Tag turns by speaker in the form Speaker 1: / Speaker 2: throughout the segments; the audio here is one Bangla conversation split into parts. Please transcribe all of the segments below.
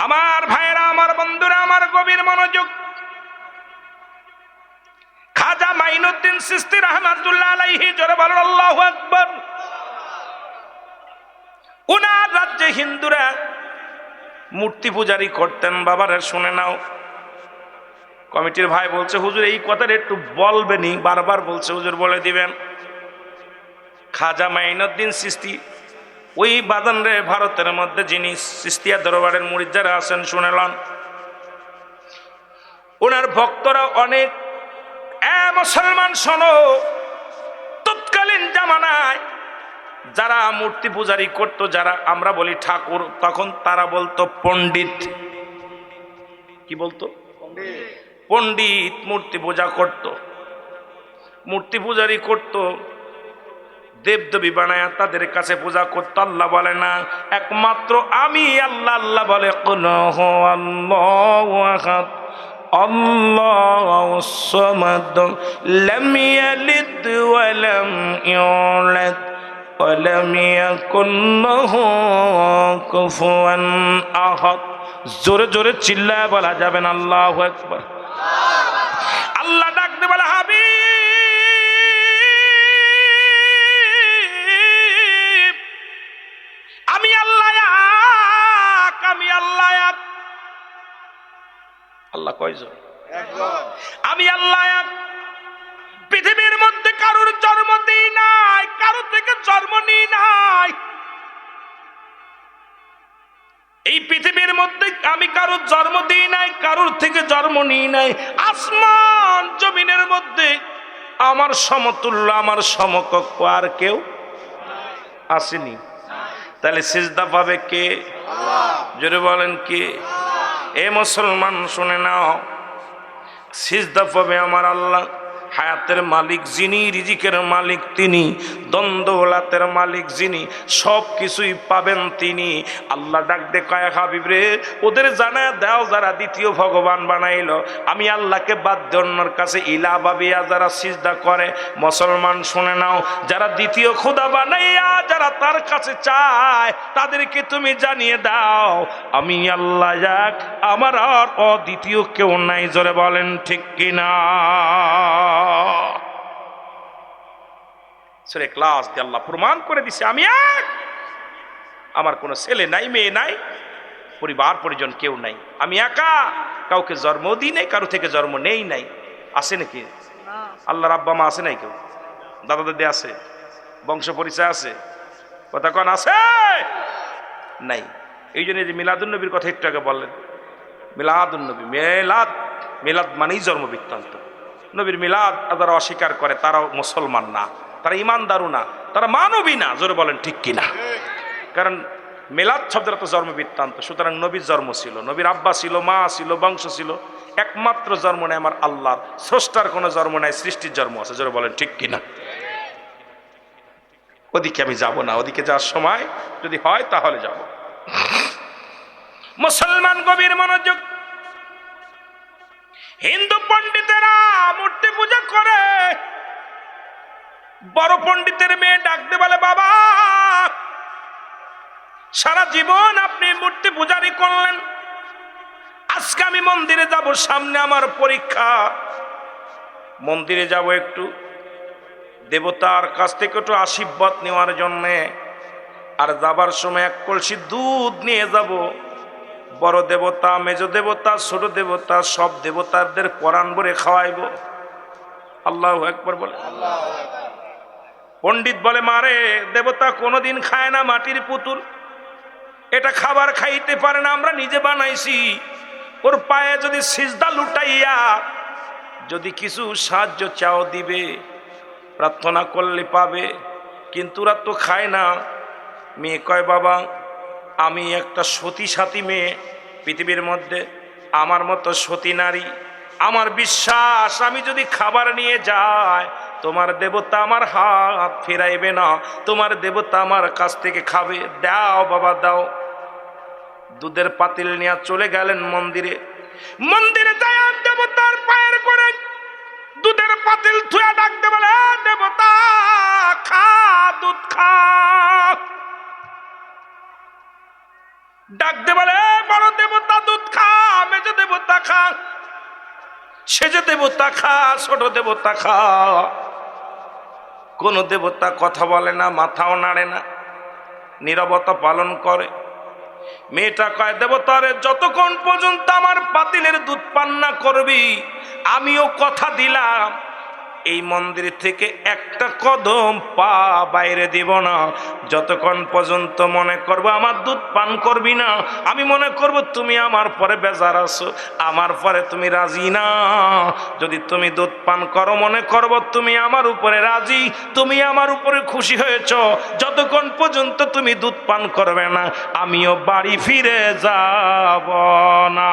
Speaker 1: আমার ভাইরা, আমার বন্ধুরা, আমার গভীর মনোযোগ। খাজা মাইনুদ্দিন চিশতি রাহমাতুল্লাহ আলাইহি, জোরে বলুন আল্লাহু আকবার। উনার রাজ্যে হিন্দুরা মূর্তি পূজারি করতেন। বাবারা শুনে নাও। কমিটির ভাই বলছে, হুজুর এই কথাটা একটু বলবেনই, বারবার বলছে, হুজুর বলে দিবেন। খাজা মাইনুদ্দিন চিশতি ওই বাদান রে, ভারতের মধ্যে যিনি চিশতিয়া দরবারের মুরিদ যারা আছেন শুনেলেন, ওনার ভক্তরা অনেক। মুসলমান শোনো, তৎকালীন জামানায় যারা মূর্তি পূজারি করতো, যারা আমরা বলি ঠাকুর, তখন তারা বলতো পণ্ডিত। কি বলতো? পণ্ডিত। মূর্তি পূজা করত, মূর্তি পূজারি করত, দেবদেবী বানায়া তাদের কাছে পূজা করত। আল্লাহ বলে না একমাত্র আমি আল্লাহ। আল্লাহ বলে কুলহু আল্লাহু আহাদ আল্লাহুস সামাদ লাম ইয়ালিদ ওয়া লাম ইউলাদ ওয়া লাম ইয়াকুল লাহু কুফুয়ান আহাদ। জোরে জোরে চিল্লায় বলা যাবে না আল্লাহু আকবার। আল্লাহ ডাকতে বলে, হাবিব আমি আল্লাহ এক, আমি আল্লাহ এক। আল্লাহ কয়জন? আমি আল্লাহ এক। পৃথিবীর মধ্যে কারোর জন্ম দিই নাই, কারোর থেকে জন্ম নিই নাই। এই পৃথিবীর মধ্যে আমি কারোর জন্ম দিই নাই, কারোর থেকে জন্ম নিই নাই। আসমান জমিনের মধ্যে আমার সমতুল্য, আমার সমকক্ষ আর কেউ আসেনি। তাহলে সিজদা পাবে কে? জোরে বলেন কে? এ মুসলমান শুনে নাও, সিজদা পাবে আমার আল্লাহ। হায়াতের মালিক যিনি, রিজিকের মালিক তিনি, দ্বন্দ্বলাতের মালিক যিনি, সব কিছুই পাবেন তিনি। আল্লাহ ডাক দে কয়, হাবিব রে ওদের জানায় দাও যারা দ্বিতীয় ভগবান বানাইল, আমি আল্লাহকে বাদ দিয়ে অন্যর কাছে ইলা ভাবিয়া যারা সিজদা করে। মুসলমান শুনে নাও, যারা দ্বিতীয় খোদা বানাইয়া যারা তার কাছে চায়, তাদেরকে তুমি জানিয়ে দাও আমি আল্লাহ এক, আমার আর অদ্বিতীয় কেউ নাই। জোরে বলেন ঠিক কিনা? সূরা ইখলাস দিয়ে আল্লাহ প্রমাণ করে দিছে আমি এক। আমার কোনো ছেলে নাই, মেয়ে নাই, পরিবার পরিজন কেউ নাই। আমি একা, কাউকে জন্ম দিই নাই, কারো থেকে জন্ম নেই নাই। আছে নাকি? আল্লাহর আব্বা মা আছে নাই? কেউ দাদা দাদি আছে? বংশ পরিচয় আছে? কথা কোন আছে? নাই। এই জন্য যে মিলাদুন নবীর কথা একটু আগে বললেন, মিলাদুন নবী, মিলাদ, মিলাদ মানেই জন্ম বৃত্তান্ত। নবীর মিলাদ যারা অস্বীকার করে তারাও মুসলমান না, তারা ইমানদারও না, তারা মানবী না। জোরে বলেন ঠিক কিনা? কারণ মিলাদ শব্দটা তো জন্ম বৃত্তান্ত। সুতরাং নবীর জন্ম ছিল, নবীর আব্বা ছিল, মা ছিল, বংশ ছিল। একমাত্র জন্ম নেই আমার আল্লাহর, স্রষ্টার কোনো জন্ম নাই, সৃষ্টির জন্ম আছে। জোরে বলেন ঠিক কিনা? ওদিকে আমি যাব না, ওদিকে যাওয়ার সময় যদি হয় তাহলে যাব। মুসলমান গভীর মনোযোগ। হিন্দু পণ্ডিতেরা মূর্তি পূজা করে। বড় পণ্ডিতের মেয়ে ডাকতে বলে, বাবা সারা জীবন আপনি মূর্তি পূজারি করলেন, আজকে আমি মন্দিরে যাব, সামনে আমার পরীক্ষা, মন্দিরে যাব একটু দেবতার কাছ থেকে একটু আশীর্বাদ নেওয়ার জন্যে। আর যাবার সময় এক কলসি দুধ নিয়ে যাব। বড় দেবতা, মেজ দেবতা, ছোট দেবতা, সব দেবতাদের পরাণ ভরে খাওয়াইব। আল্লাহু আকবার বলে। পণ্ডিত বলে, মারে দেবতা কোনোদিন খায় না মাটির পুতুল, এটা খাবার খাইতে পারে না, আমরা নিজে বানাইছি। ওর পায়ে যদি সিজদা লুটাইয়া যদি কিছু সাহায্য চাও দিবে, প্রার্থনা করলে পাবে, কিন্তু ওরা তো খায় না। মেয়ে কয়, বাবা আমি একটা সতী সাথী মেয়ে, পৃথিবীর মধ্যে আমার মতো সতী নারী, আমার বিশ্বাস আমি যদি খাবার নিয়ে যাই তোমার দেবতা আমার হাত ফেরাইবে না, তোমার দেবতা আমার কাছ থেকে খাবে। দাও বাবা দাও। দুধের পাতিল নিয়ে চলে গেলেন মন্দিরে। মন্দিরে যায় দেবতার পায়ের করে দুধের পাতিল থুয়া ডাকতে বলে, দেবতা খা, দুধ খা। ডাকতে বলে, বড় দেবতা সে যে দেবতা খা, ছোট দেবতা খা। কোন দেবতা কথা বলে না, মাথাও নাড়ে না, নীরবতা পালন করে। মেয়েটা কয়, দেবতারে যতক্ষণ পর্যন্ত আমার পাতিলের দুধ পান না করবি, আমিও কথা দিলাম এই মন্দির থেকে একটা কদম পা বাইরে দিব না। যতক্ষণ পর্যন্ত মনে করবো আমার দুধ পান করবি না, আমি মনে করব তুমি আমার পরে বেজার আছো, আমার পরে তুমি রাজি না। যদি তুমি দুধ পান করো, মনে করব তুমি আমার উপরে রাজি, তুমি আমার উপরে খুশি হয়েছ। যতক্ষণ পর্যন্ত তুমি দুধ পান করবে না, আমিও বাড়ি ফিরে যাব না।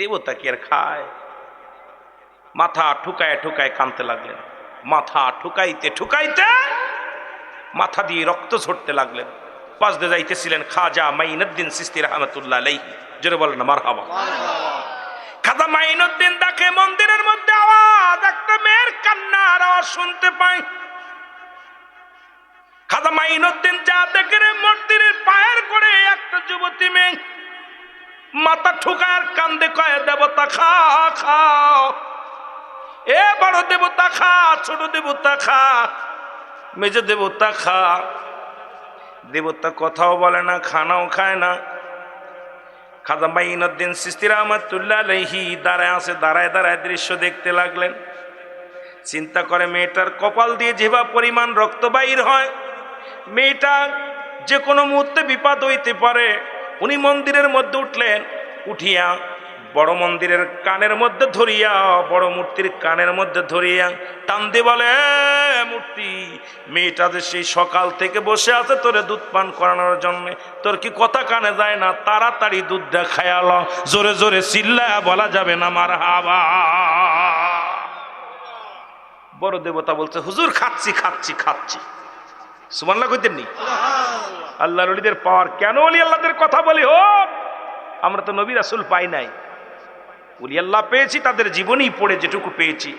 Speaker 1: দেবতা কি আর খায়? মাথা ঠুকায় ঠুকায় কাঁদতে লাগলেন। মাথা ঠুকাইতে ঠুকাইতে মাথা দিয়ে রক্ত ঝরতে লাগলেন। পাশ দিয়ে যাইতেছিলেন খাজা মাইনুদ্দিন চিশতি রাহমাতুল্লাহ আলাইহি। জোরে বলেন না মারহাবা। খাজা মাইনুদ্দিন দেখে মন্দিরের মধ্যে আওয়াজ, একটা মেয়ের কান্নার আওয়াজ শুনতে পায়। খাজা মাইনুদ্দিন যা দেখে মন্দিরের পায়ের করে একটা যুবতী মেয়ে মাথা ঠুকায় কান্দে, কয় দেবতা খা খাও, এ বড় দেবতা খা, ছোট দেবতা খা, মেজে দেবতা খা। দেবতা কথাও বলে না, খানাও খায় না। খাজা মাইনুদ্দিন চিশতি রাহমাতুল্লাহ আলাইহি দাঁড়ায় আছে, দাঁড়ায় দাঁড়ায় দৃশ্য দেখতে লাগলেন। চিন্তা করে মেয়েটার কপাল দিয়ে যেবা পরিমাণ রক্ত বাইর হয়, মেয়েটা যে কোনো মুহূর্তে বিপদ হইতে পারে। উনি মন্দিরের মধ্যে উঠলেন, উঠিয়া বড় মন্দিরের কানের মধ্যে ধরিয়া, বড় মূর্তির কানের মধ্যে ধরিয়া টান দিয়ে বলে, মূর্তি, মেয়েটা যে সেই সকাল থেকে বসে আছে তোরে দুধ পান করানোর জন্য, তোর কি কথা কানে যায় না? তাড়াতাড়ি দুধটা খায়াল। জোরে জোরে চিল্লায়া বলা যাবে না মারহাবা। বড় দেবতা বলছে, হুজুর খাচ্ছি খাচ্ছি খাচ্ছি। সুবহানাল্লাহ কইতেন নি? আল্লাহর ওলিদের পাওয়ার কেন ওলি আল্লাহদের কথা বলি হোক। আমরা তো নবী রাসূল পাই নাই, ওলি আল্লাহ পেয়েছি তাদের জীবনেই পড়ে যেটুকু পেয়েছি,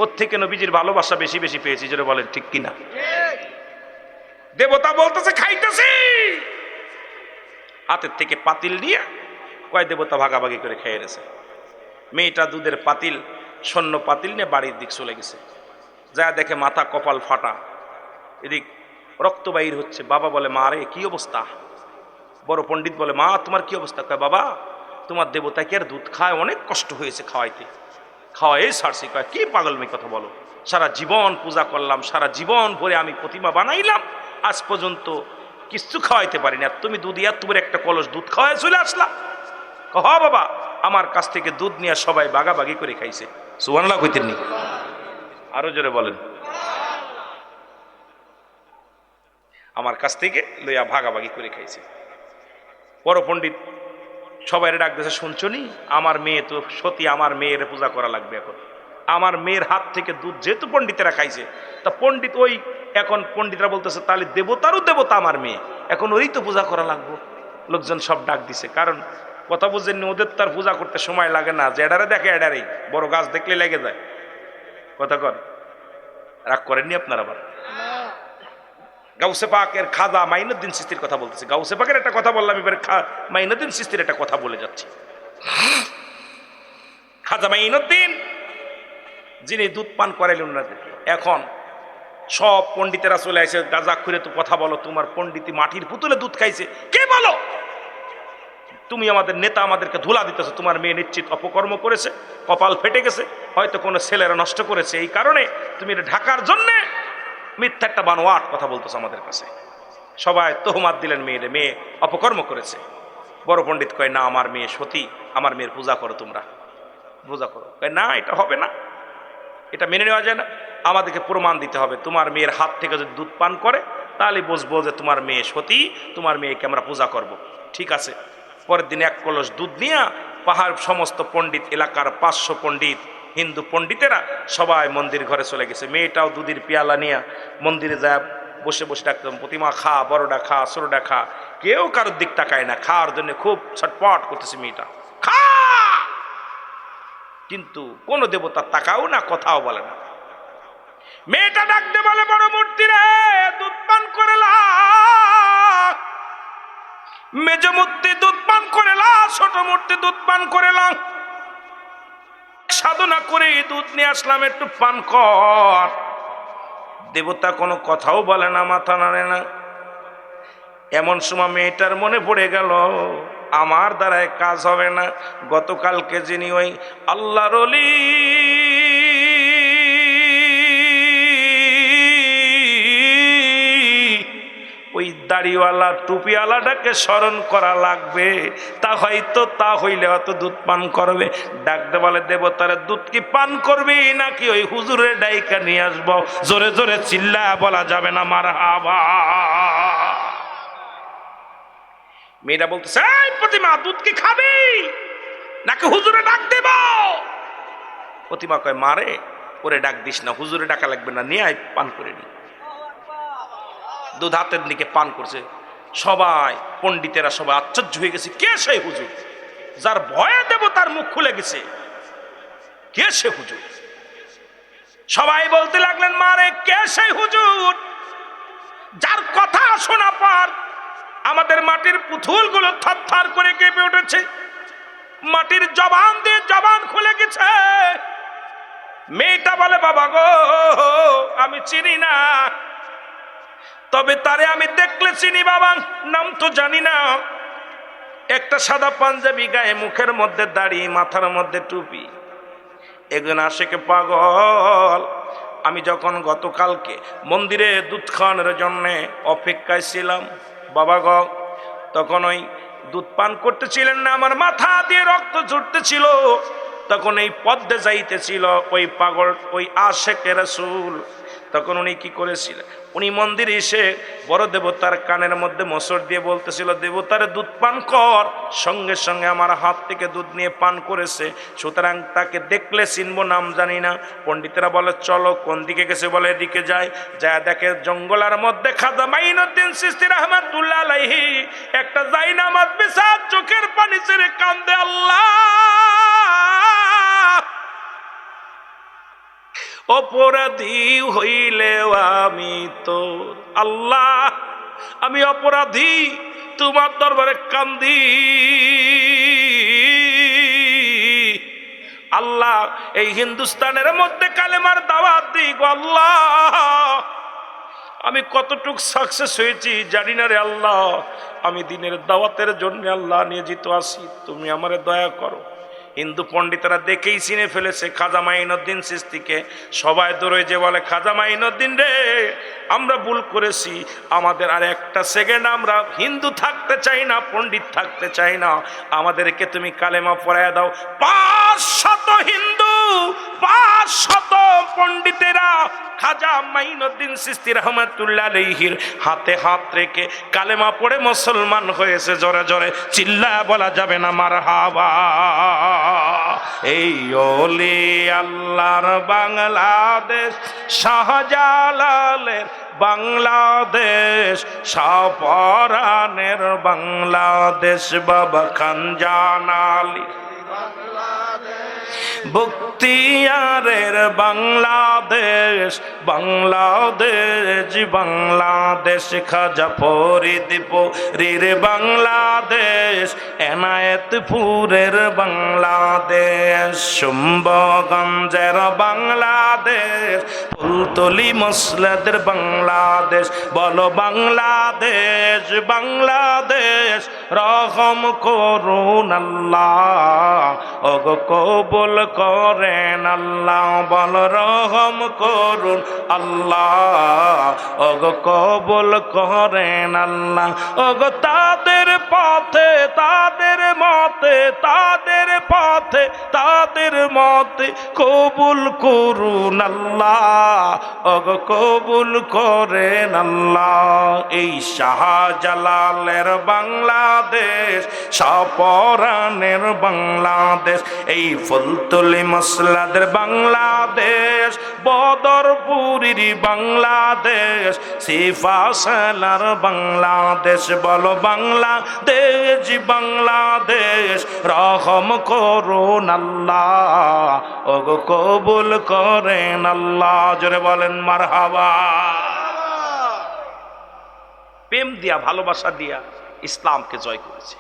Speaker 1: ওর থেকে নবীজির ভালোবাসা বেশি বেশি পেয়েছি। যেটা বলেন ঠিক কিনা? দেবতা বলতেছে খাইতেছি, হাতের থেকে পাতিল নিয়ে কয় দেবতা ভাগাভাগি করে খেয়ে গেছে। মেয়েটা দুধের পাতিল, স্বর্ণ পাতিল নিয়ে বাড়ির দিক চলে গেছে। যা দেখে মাথা কপাল ফাটা, এদিক রক্ত বাইর হচ্ছে। বাবা বলে, মা রে কি অবস্থা? বড় পণ্ডিত বলে, মা তোমার কি অবস্থা? কয়, বাবা তোমার দেবতা কি আর দুধ খায়? অনেক কষ্ট হয়েছে খাওয়াইতে, খাওয়াই ছাড়ছি। কয়, কি পাগল মেয়ে কথা বলো, সারা জীবন পূজা করলাম, সারা জীবন ভরে আমি প্রতিমা বানাইলাম, আজ পর্যন্ত কিছু খাওয়াইতে পারিনি, আর তুমি দুধ ইয়া তোমার একটা কলস দুধ খাওয়াই চলে আসলা? হ বাবা, আমার কাছ থেকে দুধ নিয়ে সবাই ভাগাভাগি করে খাইছে। সুবহানাল্লাহ কইতেন নি? আরো জোরে বলেন। আমার কাছ থেকে লইয়া ভাগাভাগি করে খাইছে। বড় পণ্ডিত সবাই ডাক দিয়েছে, শুনছো নি, আমার মেয়ে তো সতী, আমার মেয়ের পূজা করা লাগবে এখন। আমার মেয়ের হাত থেকে দুধ যেহেতু পণ্ডিতেরা খাইছে, তা পণ্ডিত ওই এখন পণ্ডিতরা বলতেছে তাহলে দেবতারও দেবতা আমার মেয়ে, এখন ওই তো পূজা করা লাগবো। লোকজন সব ডাক দিছে, কারণ কথা বুঝেন ওদের তার পূজা করতে সময় লাগে না, যে এডারে দেখে এডারেই, বড় গাছ দেখলে লেগে যায়। কথা কর, রাগ করেননি আপনার? আবার গাউসে পাকের খাজা মাইনুদ্দিন চিশতির কথা বলতেছে। গাউসে পাকের একটা কথা বললাম, এবারে মাইনুদ্দিন চিশতির একটা কথা বলে যাচ্ছি। খাজা মাইনুদ্দিন যিনি দুধ পান করাইলেন না, এখন সব পণ্ডিতেরা চলে আসে, গাজা খুঁড়ে তো কথা বলো, তোমার পণ্ডিতি মাটির পুতুলে দুধ খাইছে, কে বলো? তুমি আমাদের নেতা, আমাদেরকে ধুলা দিতেছো, তোমার মেয়ে নিশ্চিত অপকর্ম করেছে, কপাল ফেটে গেছে, হয়তো কোনো ছেলেরা নষ্ট করেছে, এই কারণে তুমি এটা ঢাকার জন্যে মিথ্যা একটা বানোয়াট কথা বলতেছে আমাদের কাছে। সবাই তোহমাত দিলেন মেয়েরে, মেয়ে অপকর্ম করেছে। বড় পণ্ডিত কয়, না আমার মেয়ে সতী, আমার মেয়ের পূজা করো, তোমরা পূজা করো। কয়, না এটা হবে না, এটা মেনে নেওয়া যায় না, আমাদেরকে প্রমাণ দিতে হবে। তোমার মেয়ের হাত থেকে যদি দুধ পান করে তাহলে বুঝবো যে তোমার মেয়ে সতী, তোমার মেয়েকে আমরা পূজা করব। ঠিক আছে। পরের দিন এক কলস দুধ নিয়ে পাহাড় সমস্ত পণ্ডিত, এলাকার 500 পণ্ডিত, হিন্দু পণ্ডিতেরা সবাই মন্দির ঘরে চলে গেছে। মেয়েটাও দুধের পেয়ালা নিয়ে মন্দিরে যায়, বসে বসে ডাকতাম, প্রতিমা খা, বড়টা খা, ছোটটা খা, কেউ কারোর দিক তাকায় না, খাওয়ার জন্য খুব ছটপট করতেছে মেয়েটা, খা। কিন্তু কোন দেবতা তাকাও না, কথাও বলে না। মেয়েটা ডাকতে বলে, বড় মূর্তি রে, দুধ পান করে লা। মেজ মূর্তি দুধ পান করে লা, ছোট মূর্তি দুধ পান করে নাও। সাধনা করে দুধ নিয়ে আসলাম, একটু পান কর। দেবতা কোনো কথাও বলে না, মাথা নাড়ে না। এমন সময় মেয়েটার মনে পড়ে গেল, আমার দ্বারায় কাজ হবে না। গতকালকে যিনি ওই আল্লাহর ওলি ওই দাড়িওয়ালা টুপিওয়ালাটাকে স্মরণ করা লাগবে, তা হইলে অত দুধ পান করবে। ডাকতে বলে, দেবতারে দুধ কি পান করবি নাকি ওই হুজুরের ডাইকা নিয়ে আসবো? জোরে জোরে চিল্লা বলা যাবে না মারহাবা। মেয়েটা বলতেছে, এই প্রতিমা, দুধ কি খাবি নাকি হুজুরে ডাক দেব? প্রতিমা কয়, মারে ওরে ডাক দিস না, হুজুরে ডাকা লাগবে না, নিয়ে আয় পান করে নি। দুধ হাতের দিকে পান করছে। সবাই পণ্ডিতেরা সবাই আশ্চর্য হয়ে গেছে, কে সেই হুজুর যার ভয়ে দেব তার মুখ খুলে গেছে? কে সে হুজুর? সবাই বলতে লাগলেন, মারে কে সেই হুজুর যার কথা শোনা পর আমাদের মাটির পুতুলগুলো থরথর করে কেঁপে উঠেছে, মাটির জবান দিয়ে জবান খুলে গেছে। মেয়েটা বলে, বাবা গো, আমি চিনি না, তবে তারে আমি দেখলে চিনি বাবা, নাম তো জানি না। একটা সাদা পাঞ্জাবি গায়ে, মুখের মধ্যে দাড়ি, মাথার মধ্যে টুপি, একজন আশেকে পাগল। আমি যখন গতকালকে মন্দিরে দুধ খাওয়ানোর জন্যে অপেক্ষায় ছিলাম বাবা গো, তখন ওই দুধ পান করতেছিলেন না, আমার মাথা দিয়ে রক্ত ঝরতেছিল। তখন এই পদ্মে যাইতেছিল ওই পাগল, ওই আশেকে রাসূল। তখন উনি কি করেছিলেন, উনি মন্দিরে এসে বড় দেবতার কানের মধ্যে মোচড় দিয়ে বলতেছিল, দেবতারে দুধ পান কর। সঙ্গে সঙ্গে আমার হাত থেকে দুধ নিয়ে পান করেছে। সুতরাং তাকে দেখলে চিনবো, নাম জানি না। পণ্ডিতেরা বলে, চলো। কোন দিকে গেছে? বলে এদিকে যাই। যা দেখে জঙ্গলের মধ্যে খাজা মাইনুদ্দিন চিশতি রাহমাতুল্লাহ আলাইহি একটা জায়নামাজ বিছা চোখের পানি ছেড়ে কান্দে, আল্লাহ অপরাধী হইলেও আমি তোর, আল্লাহ আমি অপরাধী, তোমার দরবারে কান্দি। আল্লাহ এই হিন্দুস্তানের মধ্যে কালেমার দাওয়াত দিই গো আল্লাহ, আমি কতটুক সাকসেস হয়েছি জানি না রে আল্লাহ। আমি দিনের দাওয়াতের জন্য আল্লাহ নিয়োজিত আছি, তুমি আমারে দয়া করো। হিন্দু পণ্ডিতরা দেখেই চিনে ফেলেছে খাজা মাইনুদ্দিন চিশতিকে। সবাই দৌড়ে যে বলে, খাজা মাইনুদ্দিন রে, আমরা ভুল করেছি, আমাদের আর একটা সেকেন্ড আমরা হিন্দু থাকতে চাই না, পণ্ডিত থাকতে চাই না, আমাদেরকে তুমি কালেমা পড়ায় দাও। 500 হিন্দু, 500 পণ্ডিতেরা খাজা মাইনুদ্দিন চিশতি রাহমাতুল্লাহ আলাইহির হাতে হাত রেখে কালেমা পড়ে মুসলমান হয়েছে। জোরে জোরে চিল্লা বলা যাবে না মারহাবা। এই ওলি আল্লাহর বাংলাদেশ, শাহজালালের বাংলাদেশ, শাহপরানের বাংলাদেশ, বাবা খানজান আলী বখতিয়ারের বাংলাদেশ, বাংলাদেশ বাংলাদেশ, খাজা ফরিদপুরের বাংলাদেশ, এনায়েতপুরের বাংলাদেশ, শুম্ভগঞ্জের বাংলাদেশ, ফুলতলি মসলাদের বাংলাদেশ। বলো বাংলাদেশ, বাংলাদেশ রহম করুন আল্লাহ, ওগো কবুল করেন আল্লাহ। বল রহম করুন আল্লাহ, ওগো কবুল করেন আল্লাহ। ওগো তাদের পথে, তাদের মতে, তাদের পথে, তাদের মতে কবুল করুন আল্লাহ, ওগো কবুল করেন আল্লাহ। এই শাহজালালের বাংলাদেশ, শাহপরানের বাংলাদেশ, এই ফুলতলি মসলাদের বাংলাদেশ, বদরপুরের বাংলাদেশ, সিফাসালার বাংলাদেশ। বলো বাংলাদেশ, বাংলাদেশ রহম করুন আল্লাহ, ওগো কবুল করেন আল্লাহ। জোরে বলেন মারহাবা। প্রেম দিয়া, ভালোবাসা দিয়া ইসলামকে জয় করেছে।